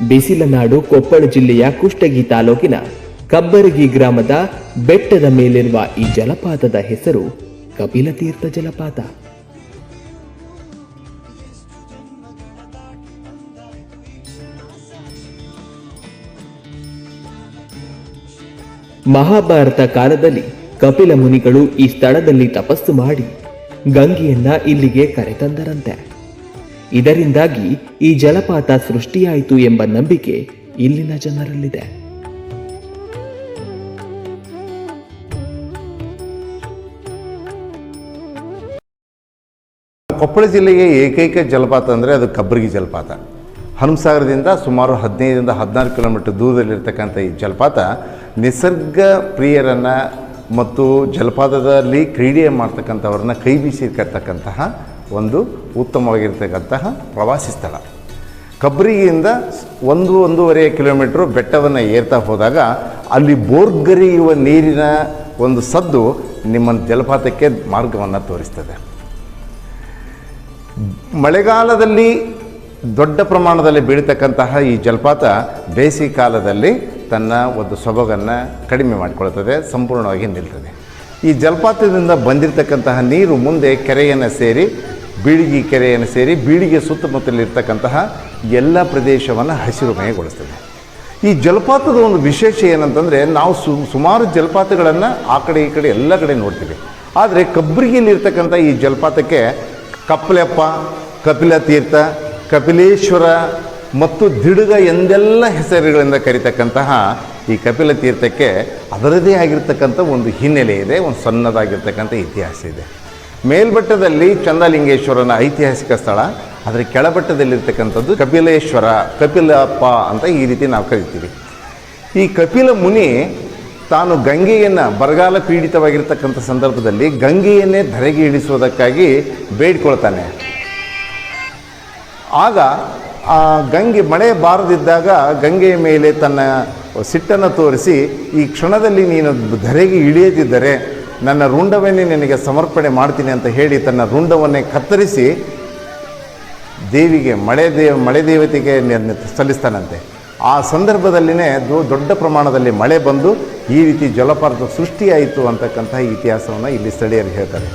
ಬಿಸಿಲನಾಡು ಕೊಪ್ಪಳ ಜಿಲ್ಲೆಯ ಕುಷ್ಟಗಿ ತಾಲೂಕಿನ ಕಬ್ಬರಗಿ ಗ್ರಾಮದ ಬೆಟ್ಟದ ಮೇಲಿರುವ ಈ ಜಲಪಾತದ ಹೆಸರು ಕಪಿಲತೀರ್ಥ ಜಲಪಾತ. ಮಹಾಭಾರತ ಕಾಲದಲ್ಲಿ ಕಪಿಲ ಮುನಿಗಳು ಈ ಸ್ಥಳದಲ್ಲಿ ತಪಸ್ಸು ಮಾಡಿ ಗಂಗೆಯನ್ನ ಇಲ್ಲಿಗೆ ಕರೆತಂದರಂತೆ. ಇದರಿಂದಾಗಿ ಈ ಜಲಪಾತ ಸೃಷ್ಟಿಯಾಯಿತು ಎಂಬ ನಂಬಿಕೆ ಇಲ್ಲಿನ ಜನರಲ್ಲಿದೆ. ಕೊಪ್ಪಳ ಜಿಲ್ಲೆಗೆ ಏಕೈಕ ಜಲಪಾತ ಅಂದರೆ ಅದು ಕಬ್ಬರಗಿ ಜಲಪಾತ. ಹನುಮಸಾಗರದಿಂದ ಸುಮಾರು 15ರಿಂದ 16 ಕಿಲೋಮೀಟರ್ ದೂರದಲ್ಲಿರ್ತಕ್ಕಂಥ ಈ ಜಲಪಾತ ನಿಸರ್ಗ ಪ್ರಿಯರನ್ನು ಮತ್ತು ಜಲಪಾತದಲ್ಲಿ ಕ್ರೀಡೆ ಮಾಡ್ತಕ್ಕಂಥವ್ರನ್ನ ಕೈ ಬೀಸಿರ್ತಕ್ಕಂತಹ ಒಂದು ಉತ್ತಮವಾಗಿರ್ತಕ್ಕಂತಹ ಪ್ರವಾಸಿ ಸ್ಥಳ. ಕಬ್ಬರಿಗಿಯಿಂದ 1-1.5 ಕಿಲೋಮೀಟ್ರು ಬೆಟ್ಟವನ್ನು ಏರ್ತಾ ಹೋದಾಗ ಅಲ್ಲಿ ಬೋರ್ಗರಿಯುವ ನೀರಿನ ಒಂದು ಸದ್ದು ನಿಮ್ಮ ಜಲಪಾತಕ್ಕೆ ಮಾರ್ಗವನ್ನು ತೋರಿಸ್ತದೆ. ಮಳೆಗಾಲದಲ್ಲಿ ದೊಡ್ಡ ಪ್ರಮಾಣದಲ್ಲಿ ಬೀಳ್ತಕ್ಕಂತಹ ಈ ಜಲಪಾತ ಬೇಸಿಗೆ ಕಾಲದಲ್ಲಿ ತನ್ನ ಒಂದು ಸೊಬಗನ್ನು ಕಡಿಮೆ ಮಾಡಿಕೊಳ್ತದೆ, ಸಂಪೂರ್ಣವಾಗಿ ನಿಲ್ತದೆ. ಈ ಜಲಪಾತದಿಂದ ಬಂದಿರತಕ್ಕಂತಹ ನೀರು ಮುಂದೆ ಕೆರೆಯನ್ನು ಸೇರಿ ಬೀಳಿಗೆ ಕೆರೆಯನ್ನು ಸೇರಿ ಬೀಳಿಗೆ ಸುತ್ತಮುತ್ತಲಿರ್ತಕ್ಕಂತಹ ಎಲ್ಲ ಪ್ರದೇಶವನ್ನು ಹಸಿರುಮಯಗೊಳಿಸ್ತದೆ. ಈ ಜಲಪಾತದ ಒಂದು ವಿಶೇಷ ಏನಂತಂದರೆ, ನಾವು ಸುಮಾರು ಜಲಪಾತಗಳನ್ನು ಆ ಕಡೆ ಈ ಕಡೆ ಎಲ್ಲ ಕಡೆ ನೋಡ್ತೀವಿ. ಆದರೆ ಕಬ್ಬರಿಗಿಯಲ್ಲಿರ್ತಕ್ಕಂಥ ಈ ಜಲಪಾತಕ್ಕೆ ಕಪ್ಪಲೆಪ್ಪ, ಕಪಿಲ ತೀರ್ಥ, ಕಪಿಲೇಶ್ವರ ಮತ್ತು ದಿಡುಗ ಎಂದೆಲ್ಲ ಹೆಸರುಗಳಿಂದ ಕರೀತಕ್ಕಂತಹ ಈ ಕಪಿಲ ತೀರ್ಥಕ್ಕೆ ಅದರದೇ ಆಗಿರ್ತಕ್ಕಂಥ ಒಂದು ಹಿನ್ನೆಲೆ ಇದೆ, ಒಂದು ಸಣ್ಣದಾಗಿರ್ತಕ್ಕಂಥ ಇತಿಹಾಸ ಇದೆ. ಮೇಲ್ಬಟ್ಟದಲ್ಲಿ ಚಂದಲಿಂಗೇಶ್ವರನ ಐತಿಹಾಸಿಕ ಸ್ಥಳ, ಅದರ ಕೆಳಬಟ್ಟದಲ್ಲಿರ್ತಕ್ಕಂಥದ್ದು ಕಪಿಲೇಶ್ವರ, ಕಪಿಲಪ್ಪ ಅಂತ ಈ ರೀತಿ ನಾವು ಕರಿತೀವಿ. ಈ ಕಪಿಲ ಮುನಿ ತಾನು ಗಂಗೆಯನ್ನು ಬರಗಾಲ ಪೀಡಿತವಾಗಿರ್ತಕ್ಕಂಥ ಸಂದರ್ಭದಲ್ಲಿ ಗಂಗೆಯನ್ನೇ ಧರೆಗೆ ಇಳಿಸುವುದಕ್ಕಾಗಿ ಬೇಡಿಕೊಳ್ತಾನೆ. ಆಗ ಆ ಗಂಗೆ ಮಳೆ ಬಾರದಿದ್ದಾಗ ಗಂಗೆಯ ಮೇಲೆ ತನ್ನ ಸಿಟ್ಟನ್ನು ತೋರಿಸಿ, ಈ ಕ್ಷಣದಲ್ಲಿ ನೀನು ಧರೆಗೆ ಇಳಿಯದಿದ್ದರೆ ನನ್ನ ರುಂಡವನ್ನೇ ನಿನಗೆ ಸಮರ್ಪಣೆ ಮಾಡ್ತೀನಿ ಅಂತ ಹೇಳಿ ತನ್ನ ರುಂಡವನ್ನೇ ಕತ್ತರಿಸಿ ದೇವಿಗೆ ಮಳೆ ದೇವತೆಗೆ ಸಲ್ಲಿಸ್ತಾನಂತೆ. ಆ ಸಂದರ್ಭದಲ್ಲಿನೇ ದೊಡ್ಡ ಪ್ರಮಾಣದಲ್ಲಿ ಮಳೆ ಬಂದು ಈ ರೀತಿ ಜಲಪಾತ ಸೃಷ್ಟಿಯಾಯಿತು ಅಂತಕ್ಕಂಥ ಇತಿಹಾಸವನ್ನು ಇಲ್ಲಿ ಸ್ಥಳೀಯರು ಹೇಳ್ತಾರೆ.